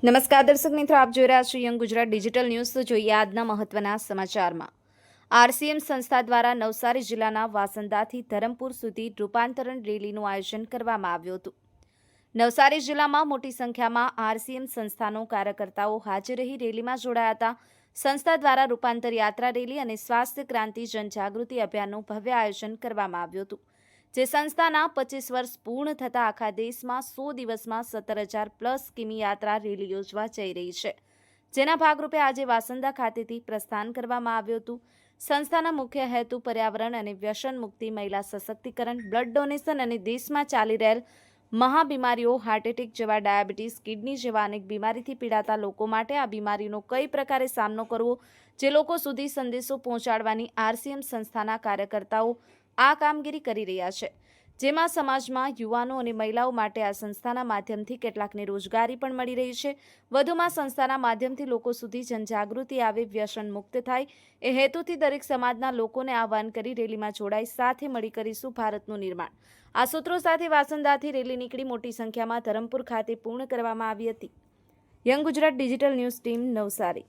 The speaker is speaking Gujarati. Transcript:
નમસ્કાર દર્શક મિત્રો, આપ જોઈ રહ્યા છો યંગ ગુજરાત ડિજિટલ ન્યૂઝ. તો જોઈએ આજના મહત્વના સમાચારમાં. આરસીએમ સંસ્થા દ્વારા નવસારી જિલ્લાના વાસંદાથી ધરમપુર સુધી રૂપાંતરણ રેલીનું આયોજન કરવામાં આવ્યું હતું. નવસારી જિલ્લામાં મોટી સંખ્યામાં આરસીએમ સંસ્થાનો કાર્યકર્તાઓ હાજર રહી રેલીમાં જોડાયા હતા. સંસ્થા દ્વારા રૂપાંતર યાત્રા રેલી અને સ્વાસ્થ્ય ક્રાંતિ જનજાગૃતિ અભિયાનનું ભવ્ય આયોજન કરવામાં આવ્યું હતું. જે સંસ્થાના 25 વર્ષ પૂર્ણ થતાં આખા દેશમાં 100 દિવસમાં 17,000+ કિમી યાત્રા રેલી યોજવા જઈ રહી છે. જેના ભાગરૂપે આજે વાસંદા ખાતેથી પ્રસ્થાન કરવામાં આવ્યું હતું. સંસ્થાના મુખ્ય હેતુ પર્યાવરણ અને વ્યસન મુક્તિ, મહિલા સશક્તિકરણ, બ્લડ ડોનેશન અને દેશમાં ચાલી રહેલ મહાબીમારીઓ, હાર્ટ એટેક જેવા, ડાયાબિટીસ, કિડની જેવા અનેક બીમારીથી પીડાતા લોકો માટે આ બીમારીનો કઈ પ્રકારે સામનો કરવો, જે લોકો સુધી સંદેશો પહોંચાડવાની આરસીએમ સંસ્થાના કાર્યકર્તાઓ આ કામગીરી કરી રહ્યા છે. જેમાં સમાજમાં યુવાનો અને મહિલાઓ માટે આ સંસ્થાના માધ્યમથી કેટલાકને રોજગારી પણ મળી રહી છે. વધુમાં સંસ્થાના માધ્યમથી લોકો સુધી જનજાગૃતિ આવે, વ્યસન મુક્ત થાય એ હેતુથી દરેક સમાજના લોકોને આહ્વાન કરી રેલીમાં જોડાઈ સાથે મળી કરીશું ભારતનું નિર્માણ. આ સૂત્રો સાથે વાસંદાથી રેલી નીકળી મોટી સંખ્યામાં ધરમપુર ખાતે પૂર્ણ કરવામાં આવી હતી. Young Gujarat digital news team, Navsari.